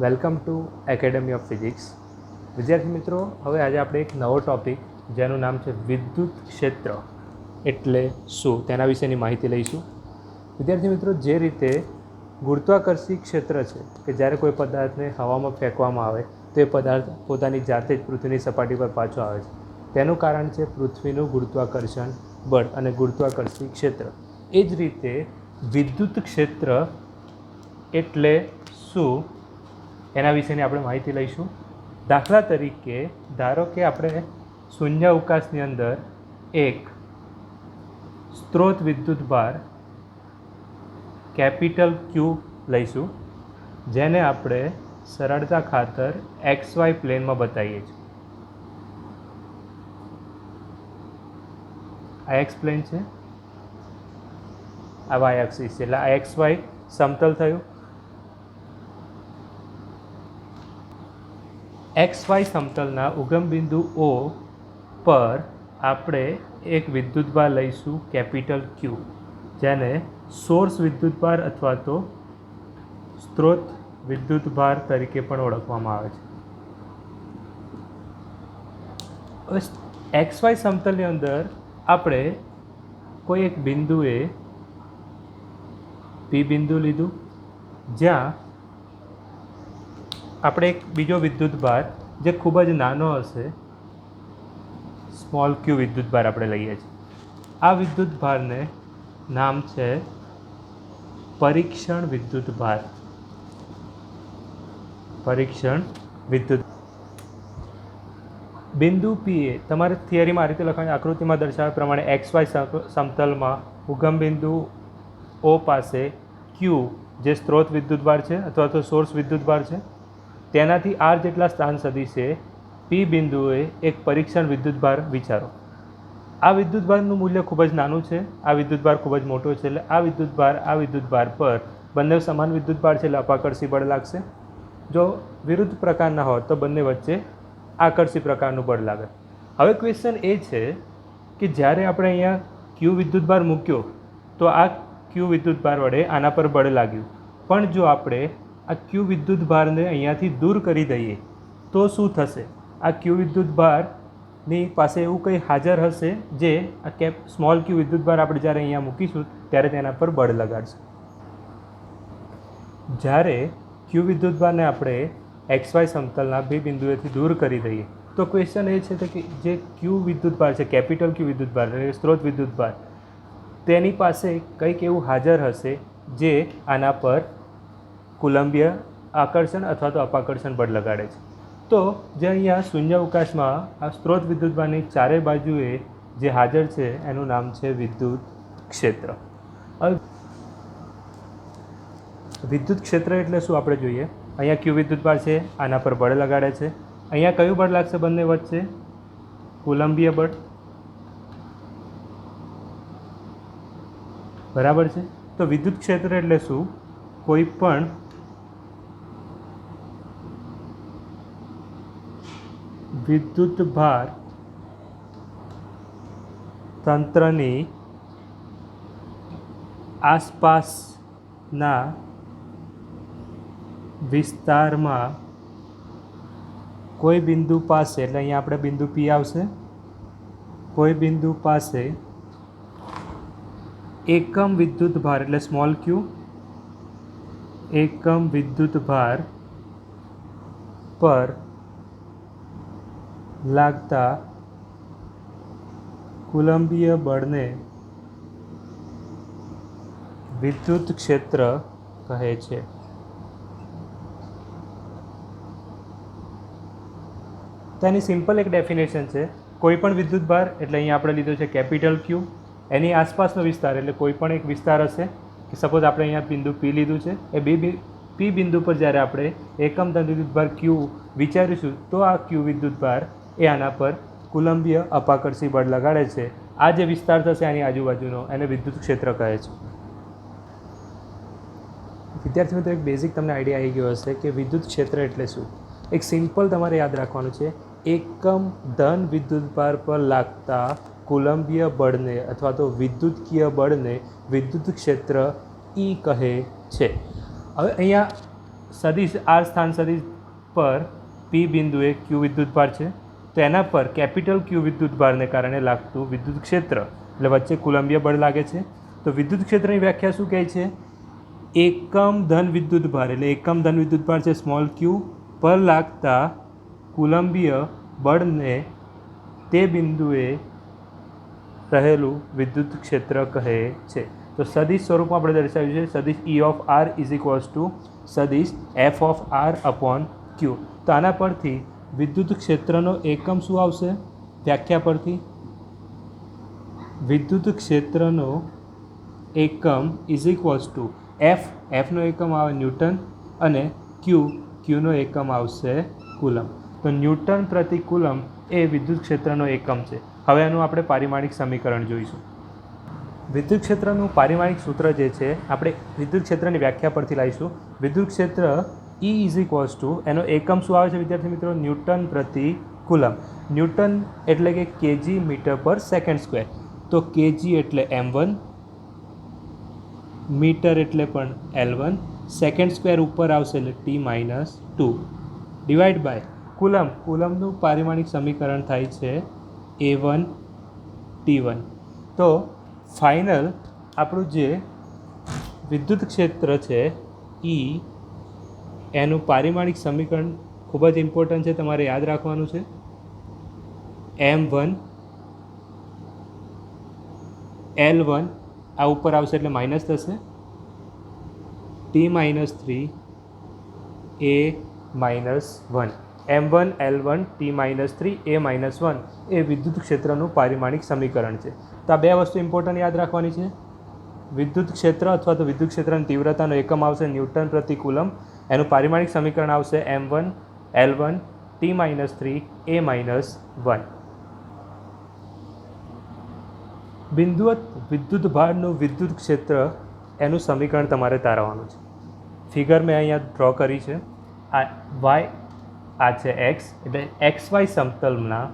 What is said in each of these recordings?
Welcome to academy of physics. વિદ્યાર્થી મિત્રો, હવે આજે આપણે એક નવો ટૉપિક જેનું નામ છે વિદ્યુત ક્ષેત્ર એટલે શું તેના વિશેની માહિતી લઈશું. વિદ્યાર્થી મિત્રો, જે રીતે ગુરુત્વાકર્ષી ક્ષેત્ર છે કે જ્યારે કોઈ પદાર્થને હવામાં ફેંકવામાં આવે તો એ પદાર્થ પોતાની જાતે જ પૃથ્વીની સપાટી પર પાછો આવે છે, તેનું કારણ છે પૃથ્વીનું ગુરુત્વાકર્ષણ બળ અને ગુરુત્વાકર્ષી ક્ષેત્ર. એ જ રીતે વિદ્યુત ક્ષેત્ર એટલે શું એના વિશેની આપણે માહિતી લઈશું. દાખલા તરીકે ધારો કે આપણે શૂન્ય અવકાશની અંદર એક સ્ત્રોત વિદ્યુતભાર કેપિટલ ક્યુ લઈશું, જેને આપણે સરળતા ખાતર XY પ્લેનમાં બતાવીએ છીએ. આ એક્સ પ્લેન છે, આ વાય એક્સિસ છે, એટલે આ XY સમતલ થયું. XY સમતલના ઉગમ બિંદુ O પર આપણે એક વિદ્યુતભાર લઈશું કેપિટલ ક્યુ, જેને સોર્સ વિદ્યુતભાર અથવા તો સ્ત્રોત વિદ્યુતભાર તરીકે પણ ઓળખવામાં આવે છે. XY સમતલની અંદર આપણે કોઈ એક બિંદુએ P બિંદુ લીધું, જ્યાં આપણે એક બીજો વિદ્યુતભાર જે ખૂબ જ નાનો હશે, સ્મોલ ક્યુ વિદ્યુતભાર આપણે લઈએ છીએ. આ વિદ્યુતભારને નામ છે પરીક્ષણ વિદ્યુતભાર. પરીક્ષણ વિદ્યુત બિંદુ P એ તમારે થિયરીમાં આ રીતે લખવાની, આકૃતિમાં દર્શાવ્યા પ્રમાણે XY સમતલમાં ઉગમ બિંદુ O પાસે Q જે સ્ત્રોત વિદ્યુતભાર છે અથવા તો સોર્સ વિદ્યુતભાર છે, તેનાથી R જેટલા સ્થાન સદિશે P બિંદુએ એક પરીક્ષણ વિદ્યુતભાર વિચારો. આ વિદ્યુતભારનું મૂલ્ય ખૂબ જ નાનું છે, આ વિદ્યુતભાર ખૂબ જ મોટો છે, એટલે આ વિદ્યુતભાર પર બંને સમાન વિદ્યુતભાર છે એટલે અપાકર્ષી બળ લાગશે. જો વિરુદ્ધ પ્રકારના હોય તો બંને વચ્ચે આકર્ષી પ્રકારનું બળ લાગે. હવે ક્વેશ્ચન એ છે કે જ્યારે આપણે અહીંયા ક્યુ વિદ્યુતભાર મૂક્યો તો આ ક્યુ વિદ્યુતભાર વડે આના પર બળ લાગ્યું, પણ જો આપણે આ ક્યુ વિદ્યુતભારને અહીંયાથી દૂર કરી દઈએ તો શું થશે? આ ક્યુ વિદ્યુતભારની પાસે એવું કંઈ હાજર હશે જે આ સ્મોલ ક્યુ વિદ્યુતભાર આપણે જ્યારે અહીંયા મૂકીશું ત્યારે તેના પર બળ લગાડશે. જ્યારે ક્યુ વિદ્યુતભારને આપણે XY સમતલના બે બિંદુએથી દૂર કરી દઈએ તો ક્વેશ્ચન એ છે કે જે ક્યુ વિદ્યુતભાર છે, કેપિટલ ક્યુ વિદ્યુતભાર એટલે સ્ત્રોત વિદ્યુતભાર, તેની પાસે કંઈક એવું હાજર હશે જે આના પર કુલંબીય આકર્ષણ અથવા તો અપાકર્ષણ બળ લગાડે છે. તો જે અહીંયા શૂન્ય અવકાશમાં આ સ્ત્રોત વિદ્યુતભારની ચારે બાજુએ જે હાજર છે એનું નામ છે વિદ્યુત ક્ષેત્ર. હવે વિદ્યુત ક્ષેત્ર એટલે શું આપણે જોઈએ. અહીંયા ક્યુ વિદ્યુતભાર છે, આના પર બળ લગાડે છે. અહીંયા કયું બળ લાગશે બંને વચ્ચે? કુલંબીય બળ. બરાબર છે. તો વિદ્યુત ક્ષેત્ર એટલે શું? કોઈ પણ વિદ્યુતભાર તંત્રની આસપાસના વિસ્તારમાં કોઈ બિંદુ પાસે, એટલે અહીંયા આપણે બિંદુ P આવશે, કોઈ બિંદુ પાસે એકમ વિદ્યુતભાર એટલે સ્મોલ ક્યુ, એકમ વિદ્યુતભાર પર લાગતા કુલંબીય બળને વિદ્યુત ક્ષેત્ર કહે છે. તેની સિમ્પલ એક ડેફિનેશન છે. કોઈ પણ વિદ્યુતભાર એટલે અહીંયા આપણે લીધો છે કેપિટલ ક્યુ, એની આસપાસનો વિસ્તાર એટલે કોઈ પણ એક વિસ્તાર હશે કે સપોઝ આપણે અહીંયા બિંદુ P લીધું છે, એ P બિંદુ પર જ્યારે આપણે એકમ તંત્ર વિદ્યુતભાર Q વિચારીશું તો આ ક્યુ વિદ્યુતભાર એ આના પર કુલંબીય અપાકર્ષી બળ લગાડે છે. આ જે વિસ્તાર થશે આની આજુબાજુનો એને વિદ્યુત ક્ષેત્ર કહે છે. વિદ્યાર્થી મિત્રો, એક બેઝિક તમને આઈડિયા આવી ગયો હશે કે વિદ્યુત ક્ષેત્ર એટલે શું. એક સિમ્પલ તમારે યાદ રાખવાનું છે, એકમ ધન વિદ્યુતભાર પર લાગતા કુલંબીય બળને અથવા તો વિદ્યુતકીય બળને વિદ્યુત ક્ષેત્ર E કહે છે. હવે અહીંયા સદિશ આર સ્થાન સદિશ પર પી બિંદુએ ક્યુ વિદ્યુતભાર છે, તો એના પર કેપિટલ ક્યુ વિદ્યુતભારને કારણે લાગતું વિદ્યુત ક્ષેત્ર એટલે વચ્ચે કુલંબીય બળ લાગે છે. તો વિદ્યુત ક્ષેત્રની વ્યાખ્યા શું કહે છે? એકમ ધન વિદ્યુતભાર એટલે એકમ ધન વિદ્યુતભાર છે સ્મોલ ક્યુ પર લાગતા કુલંબીય બળને તે બિંદુએ રહેલું વિદ્યુત ક્ષેત્ર કહે છે. તો સદિશ સ્વરૂપમાં આપણે દર્શાવ્યું છે સદિશ E of r is equals to સદિશ F of r upon q. તો આના પરથી વિદ્યુત ક્ષેત્રનો એકમ શું આવશે? વ્યાખ્યા પરથી વિદ્યુત ક્ષેત્રનો એકમ ઇઝ ઇક્વલ્સ ટુ એફનો એકમ આવે ન્યૂટન અને ક્યુનો એકમ આવશે કુલમ. તો ન્યૂટન પ્રતિ કુલમ એ વિદ્યુત ક્ષેત્રનો એકમ છે. હવે એનું આપણે પારિમાણિક સમીકરણ જોઈશું. વિદ્યુત ક્ષેત્રનું પારિમાણિક સૂત્ર જે છે આપણે વિદ્યુત ક્ષેત્રની વ્યાખ્યા પરથી લાવીશું. વિદ્યુત ક્ષેત્ર E ઇઝ ઇક્વલ્સ ટુ એનો એકમ શું આવે છે વિદ્યાર્થી મિત્રો? ન્યૂટન પ્રતિ કુલમ. ન્યૂટન એટલે કે કેજી મીટર પર સેકન્ડ સ્ક્વેર. તો કેજી એટલે m1, મીટર એટલે પણ L1, સેકન્ડ સ્ક્વેર ઉપર આવશે એટલે T-2 ડિવાઈડ બાય કુલમનું પારિમાણિક સમીકરણ થાય છે A1 T1. તો ફાઇનલ આપણું જે વિદ્યુત ક્ષેત્ર છે E એનું પારિમાણિક સમીકરણ ખૂબ જ ઇમ્પોર્ટન્ટ છે, તમારે યાદ રાખવાનું છે. M1 L1 આ ઉપર આવશે એટલે માઇનસ થશે, T-3 A-1 M1 L1 T-3 A-1 એ વિદ્યુત ક્ષેત્રનું પારિમાણિક સમીકરણ છે. તો આ બે વસ્તુ ઇમ્પોર્ટન્ટ યાદ રાખવાની છે. વિદ્યુત ક્ષેત્ર અથવા તો વિદ્યુત ક્ષેત્રની તીવ્રતાનો એકમ આવશે ન્યૂટન પ્રતિ કુલમ. એનું પારિમાણિક સમીકરણ આવશે M1 L1 T-3 A-1. બિંદુવત વિદ્યુતભારનું વિદ્યુત ક્ષેત્ર એનું સમીકરણ તમારે તારવવાનું છે. ફિગર મેં અહીંયા ડ્રો કરી છે. આ વાય આ છે એક્સ એટલે XY સમતલના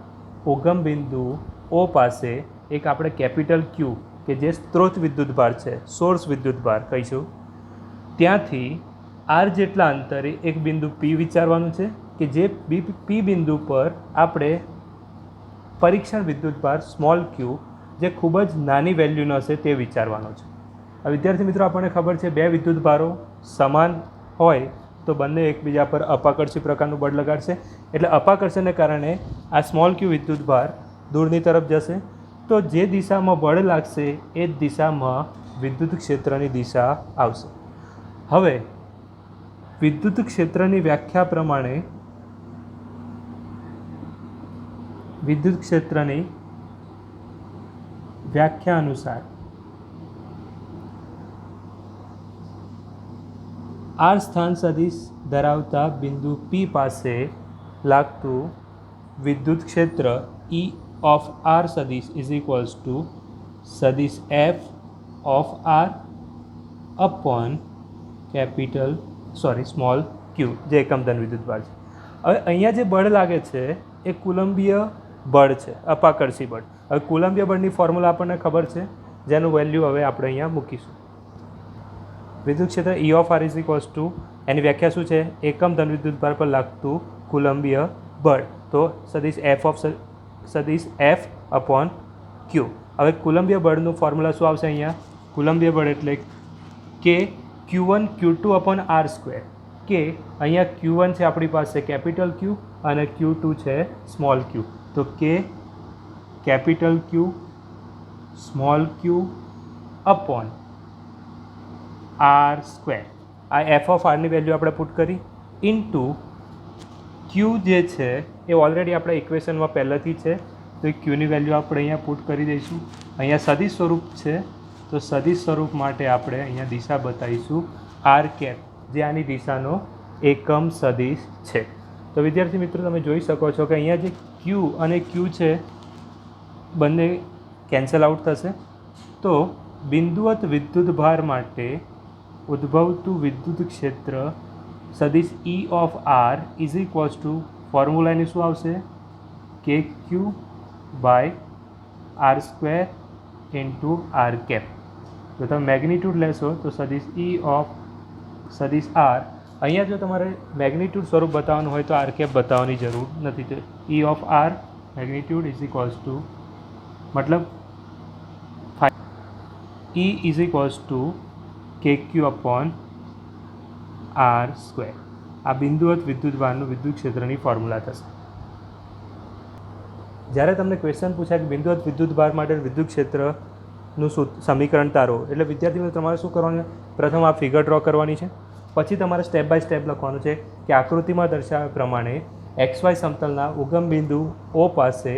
ઉગમ બિંદુ O પાસે એક આપણે કેપિટલ ક્યુ કે જે સ્ત્રોત વિદ્યુતભાર છે, સોર્સ વિદ્યુતભાર કહીશું, ત્યાંથી આર જેટલા અંતરે એક બિંદુ P વિચારવાનું છે કે જે P બિંદુ પર આપણે પરીક્ષણ વિદ્યુતભાર સ્મોલ ક્યુ જે ખૂબ જ નાની વેલ્યુનો હશે તે વિચારવાનો છે. વિદ્યાર્થી મિત્રો આપણને ખબર છે બે વિદ્યુતભારો સમાન હોય તો બંને એકબીજા પર અપાકર્ષી પ્રકારનું બળ લગાડશે, એટલે અપાકર્ષણને કારણે આ સ્મોલ ક્યુ વિદ્યુતભાર દૂરની તરફ જશે. તો જે દિશામાં બળ લાગશે એ જ દિશામાં વિદ્યુત ક્ષેત્રની દિશા આવશે. હવે વિદ્યુત ક્ષેત્રની વ્યાખ્યા પ્રમાણે વિદ્યુત ક્ષેત્રની વ્યાખ્યા અનુસાર આર સ્થાન સદિશ ધરાવતા બિંદુ P પાસે લાગતું વિદ્યુત ક્ષેત્ર E ઓફ આર સદિશ ઇઝ ઇક્વલ્સ ટુ સદિશ F of r upon small q જે એકમધન વિદ્યુતભાર છે. હવે અહીંયા જે બળ લાગે છે એ કુલંબીય બળ છે, અપાકર્ષી બળ. હવે કુલંબીય બળની ફોર્મ્યુલા આપણને ખબર છે જેનું વેલ્યુ હવે આપણે અહીંયા મૂકીશું. વિદ્યુત ક્ષેત્ર E of r is equals to એની વ્યાખ્યા શું છે? એકમ ધન વિદ્યુતભાર પર લાગતું કુલંબીય બળ. તો સદિશ F અપોન ક્યુ. હવે કુલંબીય બળનું ફોર્મ્યુલા શું આવશે અહીંયા? કુલંબીય બળ એટલે કે Q1 Q2 upon R square. કે અહીંયા Q1 છે આપણી પાસે કેપિટલ ક્યુ અને Q2 છે સ્મોલ ક્યુ. તો કે કેપિટલ ક્યુ સ્મોલ ક્યુ અપોન આર સ્ક્વેર. આ એફ ઓફ આરની વેલ્યુ આપણે પુટ કરી ઇન્ટુ ક્યુ જે છે એ ઓલરેડી આપણે ઇક્વેશનમાં પહેલેથી છે તો એ ક્યુની વેલ્યુ આપણે અહીંયા પુટ કરી દઈશું. અહીંયા સદિશ સ્વરૂપ છે તો સદિશ સ્વરૂપ માટે આપણે અહીંયા દિશા બતાવીશું આર કેપ જે આની દિશાનો એકમ સદિશ છે. તો વિદ્યાર્થી મિત્રો તમે જોઈ શકો છો કે અહીંયા જે ક્યુ અને ક્યુ છે બંને કેન્સલ આઉટ થશે. તો બિંદુવત વિદ્યુતભાર માટે ઉદ્ભવતું વિદ્યુત ક્ષેત્ર સદિશ E of r is equals to ફોર્મ્યુલાની શું આવશે? કે q by r square into r cap. જો તમે મેગ્નિટ્યુડ લેશો તો સદિશ E ઓફ સદિશ આર અહીંયા જો તમારે મેગ્નિટ્યુડ સ્વરૂપ બતાવવાનું હોય તો આર કેપ બતાવવાની જરૂર નથી. તો E of R magnitude is equals to મતલબ E is equals to k q upon R square. આ બિંદુવત વિદ્યુતભારનું વિદ્યુત ક્ષેત્રની ફોર્મ્યુલા થશે. જ્યારે તમને ક્વેશ્ચન પૂછાય કે બિંદુવત વિદ્યુતભાર માટે વિદ્યુત ક્ષેત્રનું સમીકરણ તારો, એટલે વિદ્યાર્થી મિત્રો તમારે શું કરવાનું છે? પ્રથમ આ ફિગર ડ્રો કરવાની છે, પછી તમારે સ્ટેપ બાય સ્ટેપ લખવાનું છે કે આકૃતિમાં દર્શાવ્યા પ્રમાણે XY સમતલના ઉગમ બિંદુ O પાસે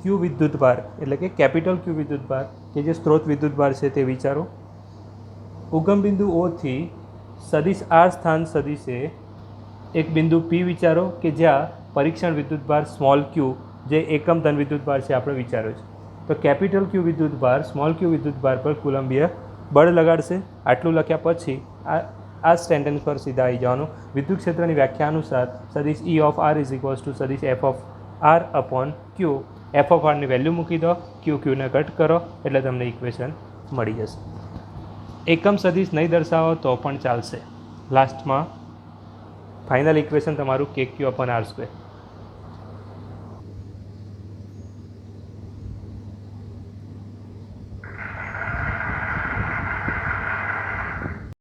ક્યુ વિદ્યુતભાર એટલે કે કેપિટલ ક્યુ વિદ્યુતભાર કે જે સ્ત્રોત વિદ્યુતભાર છે તે વિચારો. ઉગમ બિંદુ ઓથી સદિશ આર સ્થાન સદિશે એક બિંદુ P વિચારો કે જ્યાં પરીક્ષણ વિદ્યુતભાર સ્મોલ ક્યુ જે એકમ ધન વિદ્યુતભાર છે આપણે વિચાર્યો છે. તો કેપિટલ ક્યુ વિદ્યુતભાર સ્મોલ ક્યુ વિદ્યુતભાર પર કુલંબીય બળ લગાડશે. આટલું લખ્યા પછી આ સેન્ટેન્સ પર સીધા આવી જવાનું. વિદ્યુત ક્ષેત્રની વ્યાખ્યા અનુસાર સદિશ E of r is equals to સદિશ F of r upon q. F of આરની વેલ્યુ મૂકી દો, ક્યુને કટ કરો એટલે તમને ઇક્વેશન મળી જશે. એકમ સદિશ નહીં દર્શાવો તો પણ ચાલશે. લાસ્ટમાં ફાઇનલ ઇક્વેશન તમારું કે ક્યુ અપોન આર સ્ક્વેર.